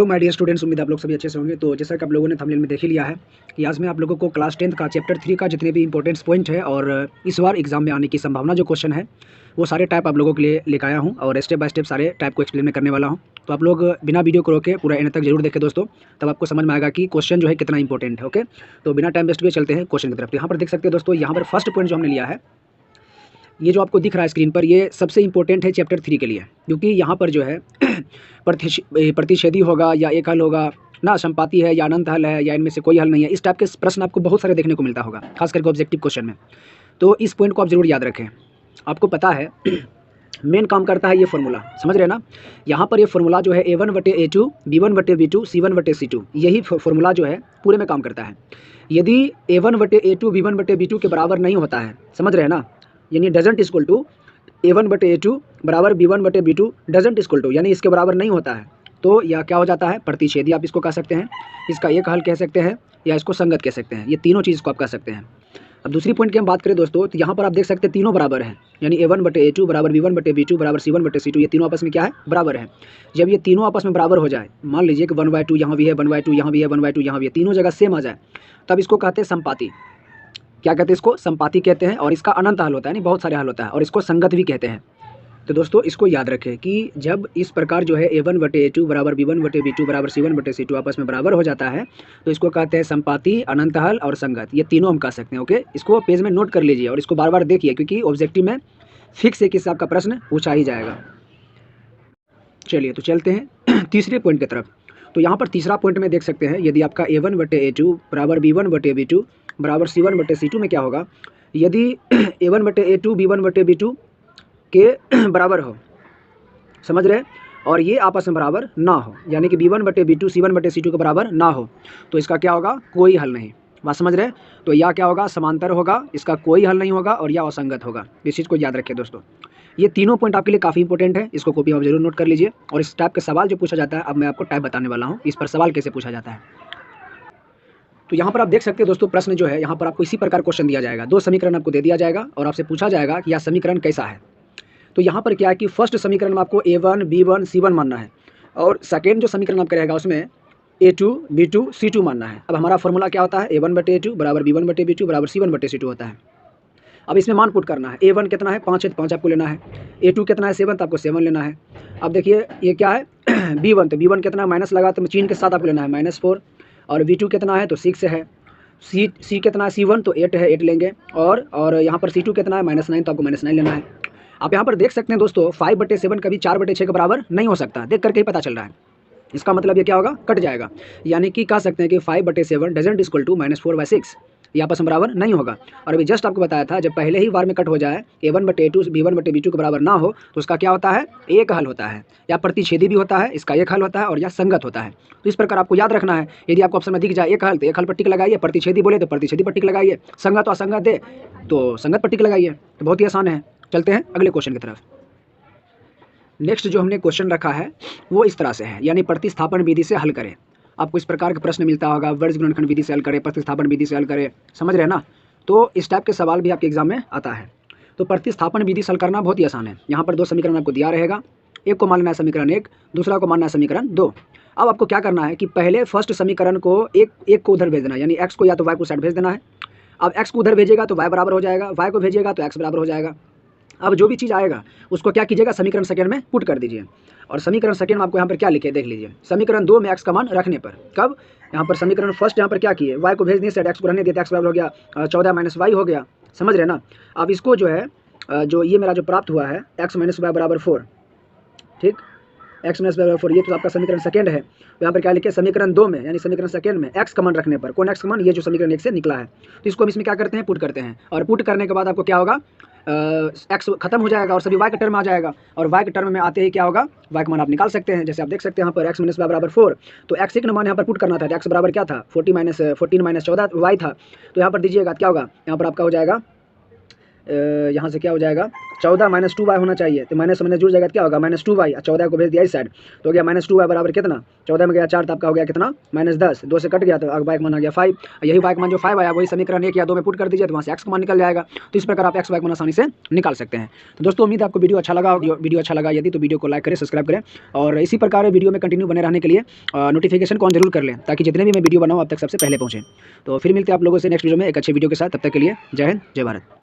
Hello my dear students, उम्मीद आप लोग सभी अच्छे से होंगे। तो जैसा कि आप लोगों ने थंबनेल में देख ही लिया है कि आज मैं आप लोगों को क्लास 10th का चैप्टर 3 का जितने भी इंपॉर्टेंट्स पॉइंट है और इस बार एग्जाम में आने की संभावना जो क्वेश्चन है वो सारे टाइप आप लोगों के लिए लेकर आया हूँ और स्टेप बाय स्टेप सारे टाइप को एक्सप्लेन करने वाला हूँ। तो आप लोग बिना वीडियो को रोके पूरा एंड तक जरूर देखें दोस्तों, तब आपको समझ में आएगा कि क्वेश्चन जो है कितना इंपॉर्टेंट है। ओके, तो बिना टाइम वेस्ट हुए चलते हैं क्वेश्चन की तरफ। तो यहाँ पर देख सकते हैं दोस्तों, यहाँ पर फर्स्ट पॉइंट जो हमने लिया है, ये जो आपको दिख रहा है स्क्रीन पर, ये सबसे इंपॉर्टेंट है चैप्टर 3 के लिए, क्योंकि यहाँ पर जो है प्रतिच्छेदी होगा या एक हल होगा ना, संपाति है या अनंत हल है या इनमें से कोई हल नहीं है। इस टाइप के प्रश्न आपको बहुत सारे देखने को मिलता होगा, खास करके ऑब्जेक्टिव क्वेश्चन में। तो इस पॉइंट को आप जरूर याद रखें। आपको पता है मेन काम करता है ये फॉर्मूला, समझ रहे हैं ना। यहाँ पर ये फॉर्मूला जो है A1/A2 B1/B2 C1/C2, यही फॉर्मूला जो है पूरे में काम करता है। यदि A1/A2 B1/B2 के बराबर नहीं होता है, समझ रहे हैं ना, यानी डजंट इक्वल टू A1/A2 बराबर B1/B2 डजंट इक्वल टू, यानी इसके बराबर नहीं होता है, तो यह क्या हो जाता है, प्रतिच्छेदी आप इसको कह सकते हैं, इसका एक हल कह सकते हैं या इसको संगत कह सकते हैं। ये तीनों चीज़ को आप कह सकते हैं। अब दूसरी पॉइंट की हम बात करें दोस्तों, तो यहाँ पर आप देख सकते हैं तीनों बराबर हैं, यानी A1/A2 बराबर B1/B2 बराबर C1/C2, ये तीनों आपस में क्या है, बराबर है। जब ये तीनों आपस में बराबर हो जाए, मान लीजिए कि 1/2 यहाँ भी है, 1/2 यहाँ भी है, 1/2 यहाँ भी है, तीनों जगह सेम आ जाए, तब इसको कहते हैं संपाति। क्या कहते हैं इसको, संपाति कहते हैं। और इसका अनंत हल होता है, नहीं बहुत सारे हल होता है, और इसको संगत भी कहते हैं। तो दोस्तों इसको याद रखें कि जब इस प्रकार जो है A1/A2 बराबर B1/B2 बराबर C1/C2 आपस में बराबर हो जाता है, तो इसको कहते हैं संपाति, अनंत हल और संगत, ये तीनों हम कह सकते हैं। ओके, इसको पेज में नोट कर लीजिए और इसको बार बार देखिए, क्योंकि ऑब्जेक्टिव में फिक्स एक हिसाब का प्रश्न पूछा ही जाएगा। चलिए तो चलते हैं तीसरे पॉइंट की तरफ। तो यहाँ पर तीसरा पॉइंट में देख सकते हैं, यदि आपका A1/A2 बराबर B1/B2 बराबर C1/C2 में क्या होगा, यदि A1/A2 B1/B2 के बराबर हो, समझ रहे, और ये आपस में बराबर ना हो, यानी कि B1/B2 C1/C2 के बराबर ना हो, तो इसका क्या होगा, कोई हल नहीं। बात समझ रहे। तो या क्या होगा, समांतर होगा, इसका कोई हल नहीं होगा, और या असंगत होगा। इस चीज़ को याद रखिए दोस्तों। ये तीनों पॉइंट आपके लिए काफ़ी इंपॉर्टेंट है, इसको कॉपी में जरूर नोट कर लीजिए। और इस टाइप के सवाल जो पूछा जाता है, अब मैं आपको टाइप बताने वाला हूँ, इस पर सवाल कैसे पूछा जाता है। तो यहाँ पर आप देख सकते हैं दोस्तों, प्रश्न जो है यहाँ पर आपको इसी प्रकार क्वेश्चन दिया जाएगा, दो समीकरण आपको दे दिया जाएगा और आपसे पूछा जाएगा कि यह समीकरण कैसा है। तो यहाँ पर क्या है कि फर्स्ट समीकरण में आपको A1 B1 C1 मानना है, और सेकेंड जो समीकरण आपका रहेगा उसमें A2 B2 C2 मानना है। अब हमारा फॉर्मूला क्या होता है, A1/A2 बराबर B1/B2 बराबर C1/C2 होता है। अब इसमें मान पुट करना है। A1 कितना है, 5 है, 5 आपको लेना है। A2 कितना है, 7, तो आपको 7 लेना है। अब देखिए ये क्या है B1, तो B1 कितना है, माइनस लगा तो चिन्ह के साथ आपको लेना है -4, और B2 कितना है, तो 6 है। C कितना है, C1 तो 8 है, 8 लेंगे, और यहाँ पर C2 कितना है, -9, तो आपको -9 लेना है। आप यहाँ पर देख सकते हैं दोस्तों, 5/7 कभी 4/6 के बराबर नहीं हो सकता, देख करके ही पता चल रहा है। इसका मतलब ये क्या होगा, कट जाएगा, यानी कि कह सकते हैं कि 5/7 डजंट इक्वल टू -4/6, ये आपस में बराबर नहीं होगा। और अभी जस्ट आपको बताया था, जब पहले ही बार में कट हो जाए, A1/A2 B1/B2 के बराबर ना हो, तो उसका क्या होता है, एक हल होता है, या प्रतिच्छेदी भी होता है, इसका एक हल होता है, और या संगत होता है। तो इस प्रकार आपको याद रखना है। यदि आपको ऑप्शन में दिख जाए एक हल, तो एक हल पर टिक लगाइए, प्रतिच्छेदी बोले तो प्रतिच्छेदी पर टिक लगाइए, संगत और असंगत दे तो संगत पर टिक लगाइए। तो बहुत ही आसान है। चलते हैं अगले क्वेश्चन की तरफ। नेक्स्ट जो हमने क्वेश्चन रखा है वो इस तरह से है, यानी प्रतिस्थापन विधि से हल करें। आपको इस प्रकार का प्रश्न मिलता होगा, वर्ग गुणनखंड विधि से हल करें, प्रतिस्थापन विधि से हल करें, समझ रहे हैं ना। तो इस टाइप के सवाल भी आपके एग्जाम में आता है। तो प्रतिस्थापन विधि से हल करना बहुत ही आसान है। यहाँ पर दो समीकरण आपको दिया रहेगा, एक को मानना है समीकरण 1, दूसरा को मानना है समीकरण 2। अब आपको क्या करना है कि पहले फर्स्ट समीकरण को एक को उधर भेज देना है, यानी x को या तो y को साइड भेज देना है। अब x को उधर भेजेगा तो y बराबर हो जाएगा, y को भेजेगा तो x बराबर हो जाएगा। अब जो भी चीज़ आएगा उसको क्या कीजिएगा, समीकरण सेकेंड में पुट कर दीजिए। और समीकरण सेकेंड में आपको यहाँ पर क्या लिखे देख लीजिए, समीकरण 2 में x का मान रखने पर, कब, यहाँ पर समीकरण फर्स्ट यहाँ पर क्या किए, y को भेज दिए, सेट x को रहने दिए, x बराबर हो गया 14 - y हो गया, समझ रहे ना। अब इसको जो है, जो ये मेरा जो प्राप्त हुआ है x - y बराबर 4, ठीक, x - y बराबर 4, ये तो आपका समीकरण सेकेंड है। तो यहाँ पर क्या लिखे, समीकरण 2 में, यानी समीकरण सेकेंड में x का मान रखने पर, कौन x का मान, ये जो समीकरण 1 से निकला है, तो इसको हम इसमें क्या करते हैं, पुट करते हैं। और पुट करने के बाद आपको क्या होगा, x खत्म हो जाएगा और सभी y का टर्म आ जाएगा, और y के टर्म में आते ही क्या होगा, y का मान आप निकाल सकते हैं। जैसे आप देख सकते हैं यहाँ पर x - y बराबर 4, तो x का मान यहाँ पर पुट करना था, तो x बराबर क्या था, 14 - 14 - 14y था। तो यहाँ पर दीजिएगा क्या होगा, यहाँ पर आपका हो जाएगा यहाँ से क्या हो जाएगा 14 माइनस 2y होना चाहिए, तो माइनस मैंने जुड़ जाएगा तो क्या होगा -2y, 14 को भेज दिया इस साइड तो हो गया -2y बराबर कितना, 14 में गया 4 तो आपका हो गया कितना -10, 2 से कट गया तो y का मान आ गया 5। यही y का मान जो 5 आया वही समीकरण 1 या 2 में पुट कर दीजिए तो वहाँ से x का मान निकल जाएगा। तो इस प्रकार आप x y का मान आसानी से निकाल सकते हैं। तो दोस्तों उम्मीद है आपको वीडियो अच्छा लगा, वीडियो अच्छा लगा यदि तो वीडियो को लाइक करें, सब्सक्राइब करें और इसी प्रकार वीडियो में कंटिन्यू बने रहने के लिए नोटिफिकेशन को ऑन जरूर कर लें ताकि जितने भी मैं वीडियो बनाऊँ आप तक सबसे पहले पहुँचे। तो फिर मिलते हैं आप लोगों से नेक्स्ट वीडियो में एक अच्छे वीडियो के साथ, तब तक के लिए जय हिंद, जय भारत।